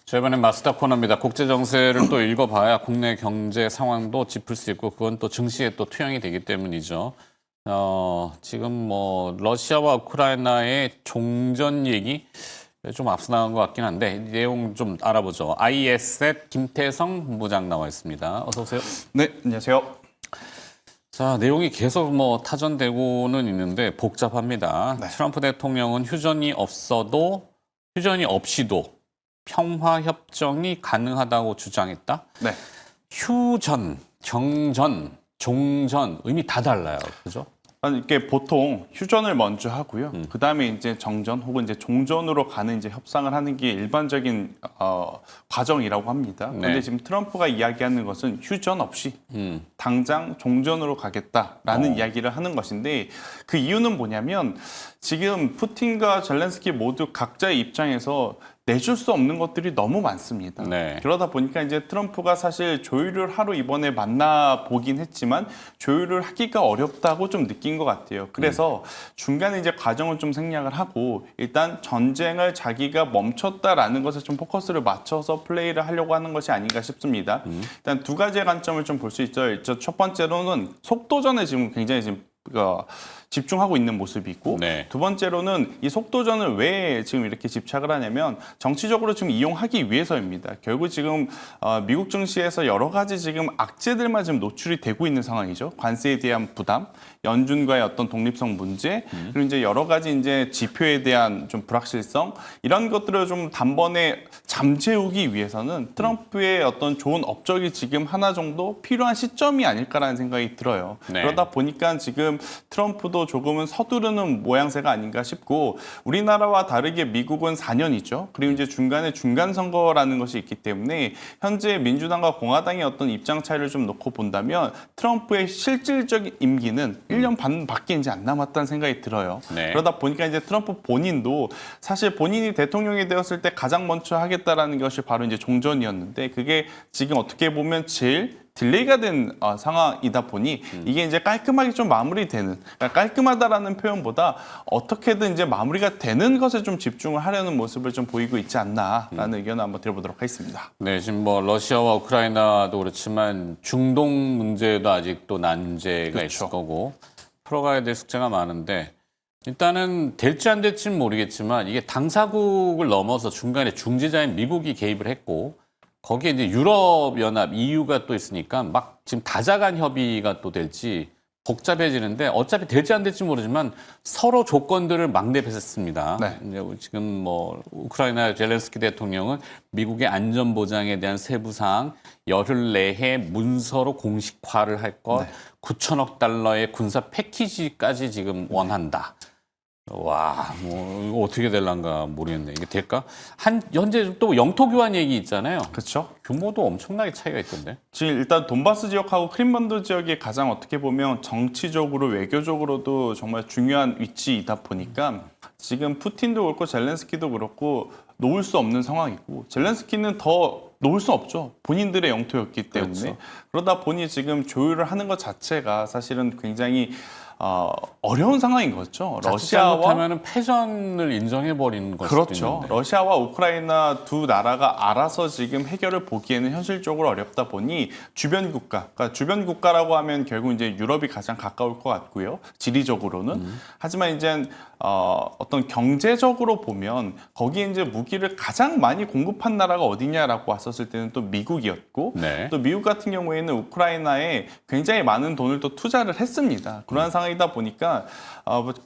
자, 이번엔 마스터 코너입니다. 국제 정세를 또 읽어봐야 국내 경제 상황도 짚을 수 있고 그건 또 증시에 또 투영이 되기 때문이죠. 지금 뭐 러시아와 우크라이나의 종전 얘기 좀 앞서 나간 것 같긴 한데 내용 좀 알아보죠. IS의 김태성 본부장 나와 있습니다. 어서 오세요. 네, 안녕하세요. 자, 내용이 계속 뭐 타전되고는 있는데 복잡합니다. 네. 트럼프 대통령은 휴전이 없이도 평화 협정이 가능하다고 주장했다. 네, 휴전, 정전, 종전 의미 다 달라요. 그죠? 아니, 이게 보통 휴전을 먼저 하고요. 그 다음에 이제 정전 혹은 이제 종전으로 가는 이제 협상을 하는 게 일반적인 과정이라고 합니다. 네. 그런데 지금 트럼프가 이야기하는 것은 휴전 없이 당장 종전으로 가겠다라는 이야기를 하는 것인데 그 이유는 뭐냐면 지금 푸틴과 젤렌스키 모두 각자의 입장에서 내줄 수 없는 것들이 너무 많습니다. 네. 그러다 보니까 이제 트럼프가 사실 조율을 하러 이번에 만나보긴 했지만 조율을 하기가 어렵다고 좀 느낀 것 같아요. 그래서 중간에 이제 과정을 좀 생략을 하고 일단 전쟁을 자기가 멈췄다라는 것에 좀 포커스를 맞춰서 플레이를 하려고 하는 것이 아닌가 싶습니다. 일단 두 가지의 관점을 좀 볼 수 있죠. 첫 번째로는 속도전에 지금 굉장히 지금 집중하고 있는 모습이 있고 네. 두 번째로는 이 속도전을 왜 지금 이렇게 집착을 하냐면 정치적으로 지금 이용하기 위해서입니다. 결국 지금 미국 증시에서 여러 가지 지금 악재들만 지금 노출이 되고 있는 상황이죠. 관세에 대한 부담, 연준과의 어떤 독립성 문제, 그리고 이제 여러 가지 이제 지표에 대한 좀 불확실성 이런 것들을 좀 단번에 잠재우기 위해서는 트럼프의 어떤 좋은 업적이 지금 하나 정도 필요한 시점이 아닐까라는 생각이 들어요. 네. 그러다 보니까 지금 트럼프도 조금은 서두르는 모양새가 아닌가 싶고 우리나라와 다르게 미국은 4년이죠. 그리고 이제 중간에 중간 선거라는 것이 있기 때문에 현재 민주당과 공화당의 어떤 입장 차이를 좀 놓고 본다면 트럼프의 실질적인 임기는 1년 반밖에 이제 안 남았다는 생각이 들어요. 네. 그러다 보니까 이제 트럼프 본인도 사실 본인이 대통령이 되었을 때 가장 먼저 하겠다라는 것이 바로 이제 종전이었는데 그게 지금 어떻게 보면 제일 딜레이가 된 상황이다 보니 이게 이제 깔끔하게 좀 마무리되는 그러니까 깔끔하다라는 표현보다 어떻게든 이제 마무리가 되는 것에 좀 집중을 하려는 모습을 좀 보이고 있지 않나라는 의견을 한번 드려보도록 하겠습니다. 네, 지금 뭐 러시아와 우크라이나도 그렇지만 중동 문제도 아직도 난제가 그렇죠. 있을 거고 풀어가야 될 숙제가 많은데 일단은 될지 안 될지는 모르겠지만 이게 당사국을 넘어서 중간에 중재자인 미국이 개입을 했고 거기에 이제 유럽연합, EU가 또 있으니까 막 지금 다자간 협의가 또 될지 복잡해지는데 어차피 될지 안 될지 모르지만 서로 조건들을 막 내뱉었습니다. 네. 이제 지금 뭐 우크라이나 젤렌스키 대통령은 미국의 안전 보장에 대한 세부 사항 열흘 내에 문서로 공식화를 할 것, 네. 9천억 달러의 군사 패키지까지 지금 원한다. 와, 뭐 이거 어떻게 될란가 모르겠네. 이게 될까? 현재 또 영토 교환 얘기 있잖아요. 그렇죠? 규모도 엄청나게 차이가 있던데. 지금 일단 돈바스 지역하고 크림반도 지역이 가장 어떻게 보면 정치적으로 외교적으로도 정말 중요한 위치이다 보니까 지금 푸틴도 그렇고 젤렌스키도 그렇고 놓을 수 없는 상황이고 젤렌스키는 더 놓을 수 없죠. 본인들의 영토였기 때문에. 그렇죠. 그러다 보니 지금 조율을 하는 것 자체가 사실은 굉장히 어려운 상황인 거죠. 러시아와 잘못하면 패전을 인정해 버리는 걸 수도 그렇죠. 있는데. 러시아와 우크라이나 두 나라가 알아서 지금 해결을 보기에는 현실적으로 어렵다 보니 주변 국가, 그러니까 주변 국가라고 하면 결국 이제 유럽이 가장 가까울 것 같고요. 지리적으로는. 하지만 이제 어떤 경제적으로 보면 거기에 이제 무기를 가장 많이 공급한 나라가 어디냐라고 왔었을 때는 또 미국이었고 네. 또 미국 같은 경우에는 우크라이나에 굉장히 많은 돈을 또 투자를 했습니다. 그러한 상황이다 보니까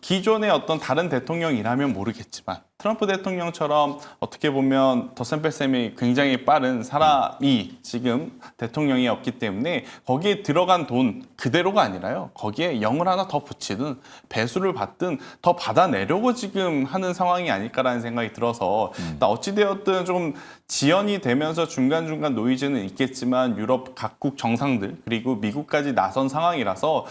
기존의 어떤 다른 대통령이라면 모르겠지만 트럼프 대통령처럼 어떻게 보면 더셈뺄셈이 굉장히 빠른 사람이 지금 대통령이었기 때문에 거기에 들어간 돈 그대로가 아니라요. 거기에 0을 하나 더 붙이든 배수를 받든 더 받아내려고 지금 하는 상황이 아닐까라는 생각이 들어서 어찌되었든 좀 지연이 되면서 중간중간 노이즈는 있겠지만 유럽 각국 정상들 그리고 미국까지 나선 상황이라서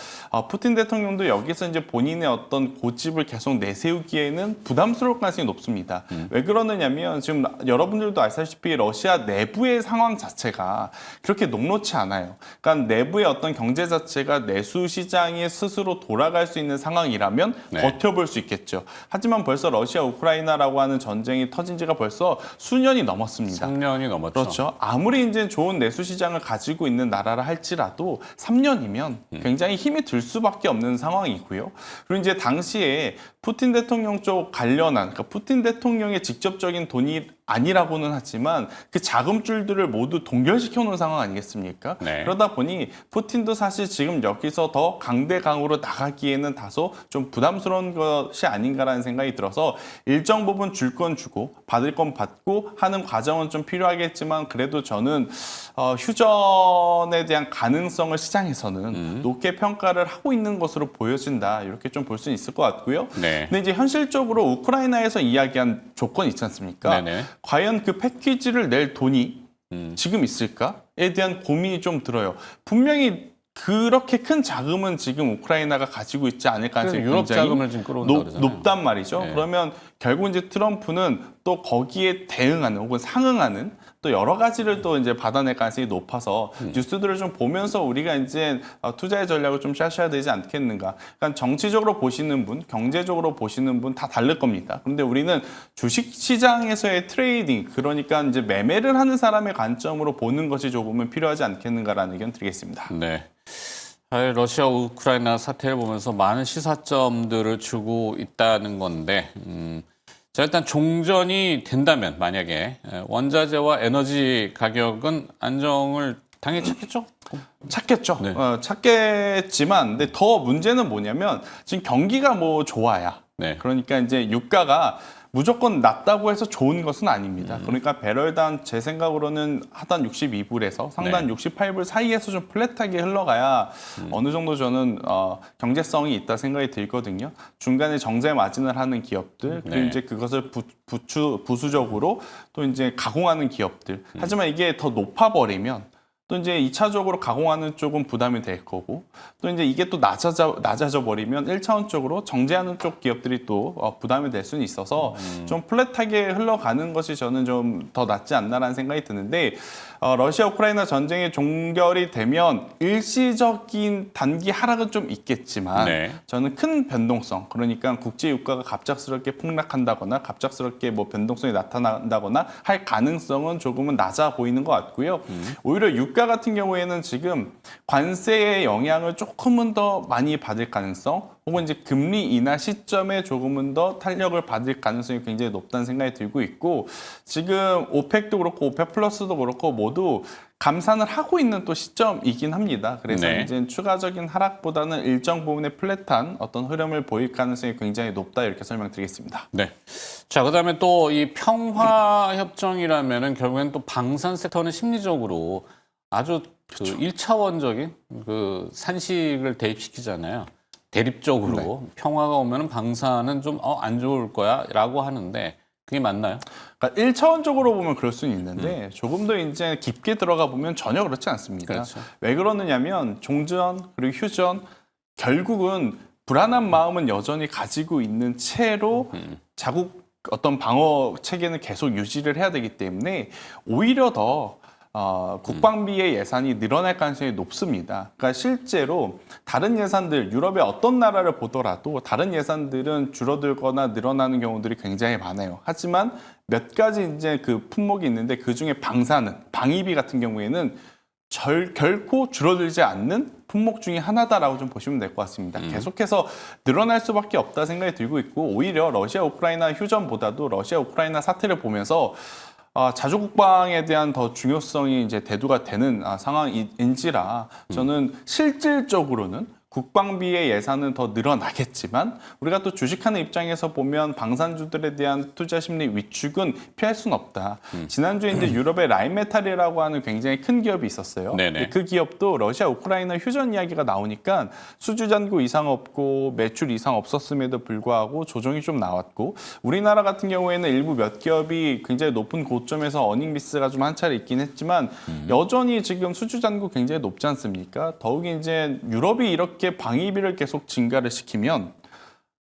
푸틴 대통령도 여기서 이제 본인의 어떤 고집을 계속 내세우기에는 부담스러울 가능성이 높습니다. 높습니다. 왜 그러느냐면 지금 여러분들도 아시다시피 러시아 내부의 상황 자체가 그렇게 녹록치 않아요. 그러니까 내부의 어떤 경제 자체가 내수 시장이 스스로 돌아갈 수 있는 상황이라면 네. 버텨볼 수 있겠죠. 하지만 벌써 러시아 우크라이나라고 하는 전쟁이 터진 지가 벌써 수년이 넘었습니다. 3년이 넘었죠. 그렇죠. 아무리 이제 좋은 내수 시장을 가지고 있는 나라라 할지라도 3년이면 굉장히 힘이 들 수밖에 없는 상황이고요. 그리고 이제 당시에 푸틴 대통령 쪽 관련한, 그러니까 푸틴 대통령의 직접적인 돈이 아니라고는 하지만 그 자금줄들을 모두 동결시켜 놓은 상황 아니겠습니까? 네. 그러다 보니 푸틴도 사실 지금 여기서 더 강대강으로 나가기에는 다소 좀 부담스러운 것이 아닌가라는 생각이 들어서 일정 부분 줄 건 주고 받을 건 받고 하는 과정은 좀 필요하겠지만 그래도 저는 휴전에 대한 가능성을 시장에서는 높게 평가를 하고 있는 것으로 보여진다. 이렇게 좀 볼 수 있을 것 같고요. 네. 근데 이제 현실적으로 우크라이나에서 이야기한 조건 있지 않습니까? 네네. 과연 그 패키지를 낼 돈이 지금 있을까에 대한 고민이 좀 들어요. 분명히 그렇게 큰 자금은 지금 우크라이나가 가지고 있지 않을 가능성이 유럽 굉장히 자금을 지금 끌어온다 그러잖아요. 높단 말이죠. 네. 그러면 결국 이제 트럼프는 또 거기에 대응하는 혹은 상응하는 또 여러 가지를 또 이제 받아낼 가능성이 높아서 뉴스들을 좀 보면서 우리가 이제 투자의 전략을 좀 짜셔야 되지 않겠는가. 그러니까 정치적으로 보시는 분, 경제적으로 보시는 분 다 다를 겁니다. 그런데 우리는 주식 시장에서의 트레이딩, 그러니까 이제 매매를 하는 사람의 관점으로 보는 것이 조금은 필요하지 않겠는가라는 의견 드리겠습니다. 네. 사실 러시아 우크라이나 사태를 보면서 많은 시사점들을 주고 있다는 건데, 자, 일단 종전이 된다면 만약에 원자재와 에너지 가격은 안정을 당연히 찾겠죠? 찾겠죠. 네. 찾겠지만, 근데 더 문제는 뭐냐면 지금 경기가 뭐 좋아야. 네. 그러니까 이제 유가가 무조건 낮다고 해서 좋은 것은 아닙니다. 그러니까 배럴당 제 생각으로는 하단 62불에서 상단 네. 68불 사이에서 좀 플랫하게 흘러가야 어느 정도 저는 경제성이 있다 생각이 들거든요. 중간에 정제 마진을 하는 기업들 그리고 네. 이제 그것을 부수적으로 또 이제 가공하는 기업들. 하지만 이게 더 높아버리면 또 이제 2차적으로 가공하는 쪽은 부담이 될 거고 또 이제 이게 또 낮아져 버리면 1차원적으로 정제하는 쪽 기업들이 또 부담이 될 수는 있어서 좀 플랫하게 흘러가는 것이 저는 좀 더 낫지 않나라는 생각이 드는데 러시아 우크라이나 전쟁이 종결이 되면 일시적인 단기 하락은 좀 있겠지만 네. 저는 큰 변동성, 그러니까 국제 유가가 갑작스럽게 폭락한다거나 갑작스럽게 뭐 변동성이 나타난다거나 할 가능성은 조금은 낮아 보이는 것 같고요. 오히려 유가 같은 경우에는 지금 관세의 영향을 조금은 더 많이 받을 가능성, 혹은 이제 금리 인하 시점에 조금은 더 탄력을 받을 가능성이 굉장히 높다는 생각이 들고 있고, 지금 오펙도 그렇고 오펙 플러스도 그렇고 모두 감산을 하고 있는 또 시점이긴 합니다. 그래서 네. 이제 추가적인 하락보다는 일정 부분의 플랫한 어떤 흐름을 보일 가능성이 굉장히 높다, 이렇게 설명드리겠습니다. 네. 자, 그다음에 또 이 평화 협정이라면은 결국엔 또 방산 섹터는 심리적으로 아주 그 1차원적인 그 산식을 대입시키잖아요. 대립적으로 평화가 오면은 방산은 좀 안 좋을 거야라고 하는데 그게 맞나요? 그러니까 1차원적으로 보면 그럴 수는 있는데 조금 더 이제 깊게 들어가 보면 전혀 그렇지 않습니다. 그렇죠. 왜 그러느냐면 종전 그리고 휴전 결국은 불안한 마음은 여전히 가지고 있는 채로 자국 어떤 방어 체계는 계속 유지를 해야 되기 때문에 오히려 더 국방비의 예산이 늘어날 가능성이 높습니다. 그러니까 실제로 다른 예산들, 유럽의 어떤 나라를 보더라도 다른 예산들은 줄어들거나 늘어나는 경우들이 굉장히 많아요. 하지만 몇 가지 이제 그 품목이 있는데 그 중에 방사능, 방위비 같은 경우에는 결코 줄어들지 않는 품목 중에 하나다라고 좀 보시면 될 것 같습니다. 계속해서 늘어날 수밖에 없다 생각이 들고 있고, 오히려 러시아 우크라이나 휴전보다도 러시아 우크라이나 사태를 보면서 자주 국방에 대한 더 중요성이 이제 대두가 되는 상황인지라 저는 실질적으로는 국방비의 예산은 더 늘어나겠지만 우리가 또 주식하는 입장에서 보면 방산주들에 대한 투자 심리 위축은 피할 수는 없다. 지난주에 이제 유럽의 라인메탈이라고 하는 굉장히 큰 기업이 있었어요. 네네. 그 기업도 러시아 우크라이나 휴전 이야기가 나오니까 수주 잔고 이상 없고 매출 이상 없었음에도 불구하고 조정이 좀 나왔고, 우리나라 같은 경우에는 일부 몇 기업이 굉장히 높은 고점에서 어닝 미스가 좀 한 차례 있긴 했지만 여전히 지금 수주 잔고 굉장히 높지 않습니까? 더욱이 이제 유럽이 이렇게 방위비를 계속 증가를 시키면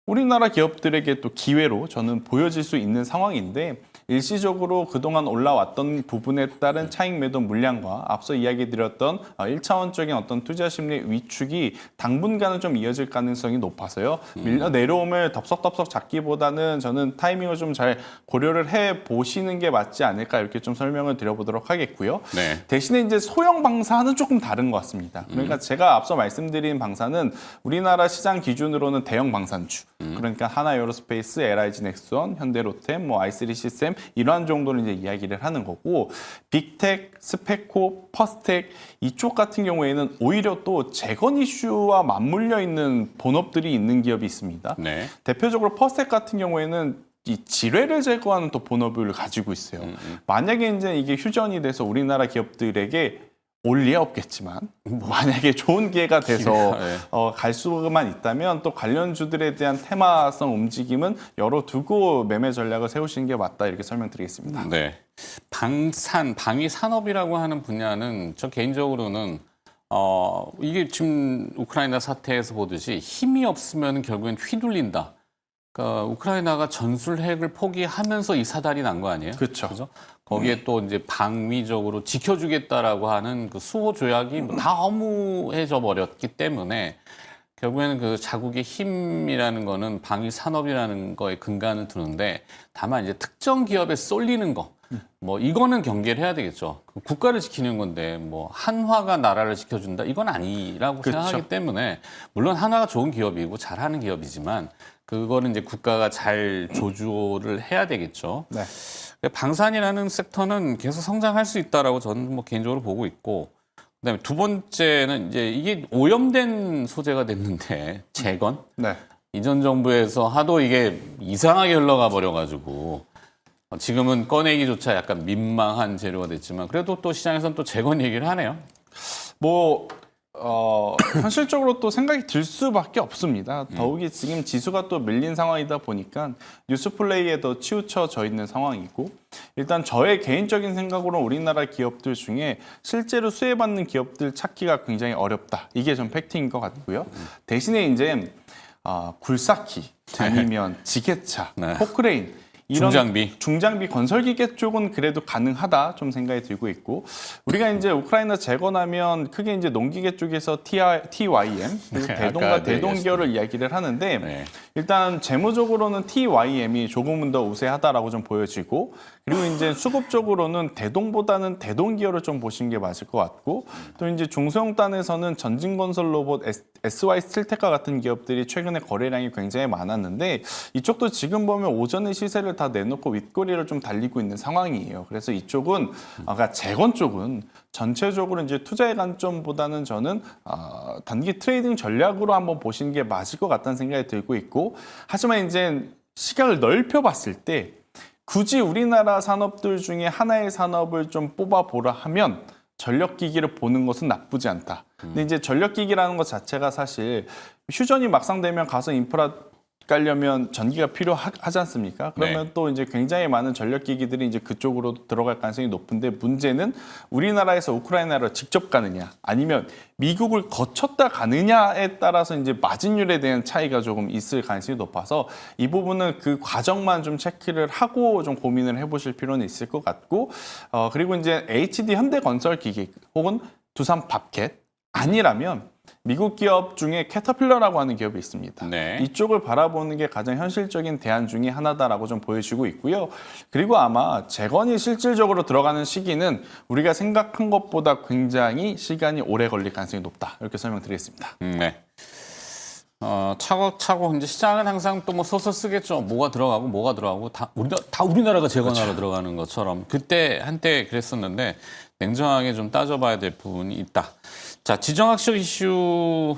우리나라 기업들에게 또 기회로 저는 보여질 수 있는 상황인데 일시적으로 그동안 올라왔던 부분에 따른 차익 매도 물량과 앞서 이야기 드렸던 1차원적인 어떤 투자 심리 위축이 당분간은 좀 이어질 가능성이 높아서요. 밀려 내려옴을 덥석덥석 잡기보다는 저는 타이밍을 좀 잘 고려를 해 보시는 게 맞지 않을까 이렇게 좀 설명을 드려보도록 하겠고요. 네. 대신에 이제 소형 방사는 조금 다른 것 같습니다. 그러니까 제가 앞서 말씀드린 방사는 우리나라 시장 기준으로는 대형 방산주. 그러니까 하나에어로스페이스, LIG 넥스원, 현대로템, 뭐 i3 시스템 이러한 정도를 이제 이야기를 하는 거고 빅텍, 스페코, 퍼스텍 이쪽 같은 경우에는 오히려 또 재건 이슈와 맞물려 있는 본업들이 있는 기업이 있습니다. 네. 대표적으로 퍼스텍 같은 경우에는 이 지뢰를 제거하는 또 본업을 가지고 있어요. 만약에 이제 이게 휴전이 돼서 우리나라 기업들에게 올 리 없겠지만 만약에 좋은 기회가 돼서 네. 갈 수만 있다면 또 관련주들에 대한 테마성 움직임은 열어두고 매매 전략을 세우시는 게 맞다 이렇게 설명드리겠습니다. 네. 방위 산업이라고 하는 분야는 저 개인적으로는 이게 지금 우크라이나 사태에서 보듯이 힘이 없으면 결국엔 휘둘린다. 그러니까 우크라이나가 전술핵을 포기하면서 이 사달이 난 거 아니에요? 그렇죠. 그죠? 거기에 또 이제 방위적으로 지켜주겠다라고 하는 그 수호 조약이 다 허무해져 버렸기 때문에 결국에는 그 자국의 힘이라는 거는 방위 산업이라는 거에 근간을 두는데 다만 이제 특정 기업에 쏠리는 거. 뭐 이거는 경계를 해야 되겠죠. 국가를 지키는 건데 뭐 한화가 나라를 지켜준다 이건 아니라고 그렇죠. 생각하기 때문에 물론 한화가 좋은 기업이고 잘하는 기업이지만 그거는 이제 국가가 잘 조조를 해야 되겠죠. 네. 방산이라는 섹터는 계속 성장할 수 있다라고 저는 뭐 개인적으로 보고 있고 그다음에 두 번째는 이제 이게 오염된 소재가 됐는데 재건 네. 이전 정부에서 하도 이게 이상하게 흘러가 버려가지고 지금은 꺼내기조차 약간 민망한 재료가 됐지만 그래도 또 시장에서는 또 재건 얘기를 하네요. 뭐 현실적으로 또 생각이 들 수밖에 없습니다. 더욱이 지금 지수가 또 밀린 상황이다 보니까 뉴스 플레이에 더 치우쳐져 있는 상황이고 일단 저의 개인적인 생각으로 우리나라 기업들 중에 실제로 수혜받는 기업들 찾기가 굉장히 어렵다. 이게 좀 팩트인 것 같고요. 대신에 이제 굴삭기 아니면 지게차, 네. 포크레인 이런 중장비 건설기계 쪽은 그래도 가능하다 좀 생각이 들고 있고 우리가 이제 우크라이나 재건하면 크게 이제 농기계 쪽에서 TYM 그리고 대동과 대동기어를 이야기를 하는데 네. 일단 재무적으로는 TYM이 조금은 더 우세하다라고 좀 보여지고 그리고 이제 수급 적으로는 대동보다는 대동기어를 좀 보시는 게 맞을 것 같고 또 이제 중소형단에서는 전진건설 로봇 SY 스틸텍과 같은 기업들이 최근에 거래량이 굉장히 많았는데 이쪽도 지금 보면 오전의 시세를 다 내놓고 윗꼬리를 좀 달리고 있는 상황이에요. 그래서 이쪽은 아까 재건 쪽은 전체적으로 이제 투자의 관점보다는 저는 단기 트레이딩 전략으로 한번 보시는 게 맞을 것 같다는 생각이 들고 있고 하지만 이제 시각을 넓혀봤을 때 굳이 우리나라 산업들 중에 하나의 산업을 좀 뽑아보라 하면 전력기기를 보는 것은 나쁘지 않다. 근데 이제 전력기기라는 것 자체가 사실 휴전이 막상 되면 가서 인프라 깔려면 전기가 필요하지 않습니까? 그러면 네. 또 이제 굉장히 많은 전력기기들이 이제 그쪽으로 들어갈 가능성이 높은데 문제는 우리나라에서 우크라이나로 직접 가느냐 아니면 미국을 거쳤다 가느냐에 따라서 이제 마진율에 대한 차이가 조금 있을 가능성이 높아서 이 부분은 그 과정만 좀 체크를 하고 좀 고민을 해보실 필요는 있을 것 같고 그리고 이제 HD 현대건설기기 혹은 두산 밥켓 아니라면 미국 기업 중에 캐터필러라고 하는 기업이 있습니다. 네. 이쪽을 바라보는 게 가장 현실적인 대안 중에 하나다라고 좀 보여지고 있고요. 그리고 아마 재건이 실질적으로 들어가는 시기는 우리가 생각한 것보다 굉장히 시간이 오래 걸릴 가능성이 높다. 이렇게 설명드리겠습니다. 네. 차곡차곡 이제 시장은 항상 또 뭐 소설 쓰겠죠. 뭐가 들어가고 다 우리나라가 재건하러 그렇죠. 들어가는 것처럼 그때 한때 그랬었는데 냉정하게 좀 따져봐야 될 부분이 있다. 자, 지정학적 이슈의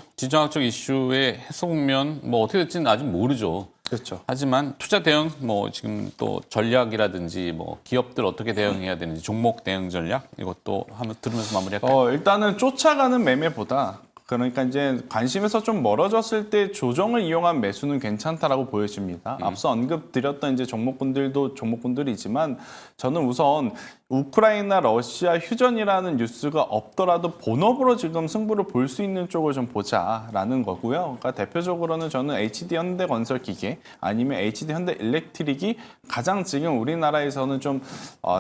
해석면 뭐 어떻게 될지는 아직 모르죠. 그렇죠. 하지만 투자 대응 뭐 지금 또 전략이라든지 뭐 기업들 어떻게 대응해야 되는지 종목 대응 전략 이것도 한번 들으면서 마무리할까요? 일단은 쫓아가는 매매보다 그러니까 이제 관심에서 좀 멀어졌을 때 조정을 이용한 매수는 괜찮다라고 보여집니다. 앞서 언급드렸던 이제 종목군들이지만 저는 우선 우크라이나 러시아 휴전이라는 뉴스가 없더라도 본업으로 지금 승부를 볼 수 있는 쪽을 좀 보자라는 거고요. 그러니까 대표적으로는 저는 HD 현대건설기계 아니면 HD 현대일렉트릭이 가장 지금 우리나라에서는 좀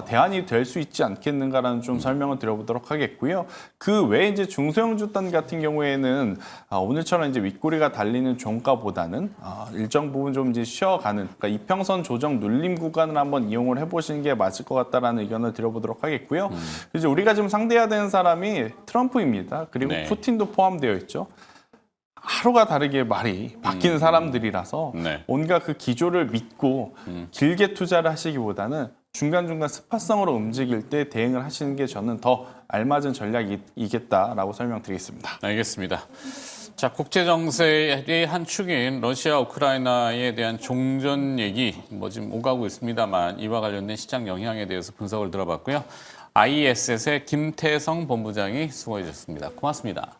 대안이 될 수 있지 않겠는가라는 좀 설명을 드려보도록 하겠고요. 그 외에 이제 중소형 주단 같은 경우에는 오늘처럼 이제 윗꼬리가 달리는 종가보다는 일정 부분 좀 이제 쉬어가는, 그러니까 이평선 조정 눌림 구간을 한번 이용을 해보시는 게 맞을 것 같다라는 의견을 드려보도록 하겠고요. 이제 우리가 지금 상대해야 되는 사람이 트럼프입니다. 그리고 네. 푸틴도 포함되어 있죠. 하루가 다르게 말이 바뀌는 사람들이라서 네. 뭔가 그 기조를 믿고 길게 투자를 하시기보다는 중간중간 스팟성으로 움직일 때 대응을 하시는 게 저는 더 알맞은 전략이겠다라고 설명드리겠습니다. 알겠습니다. 자, 국제 정세의 한 축인 러시아 우크라이나에 대한 종전 얘기 지금 오가고 있습니다만 이와 관련된 시장 영향에 대해서 분석을 들어봤고요. ISS의 김태성 본부장이 수고해 주셨습니다. 고맙습니다.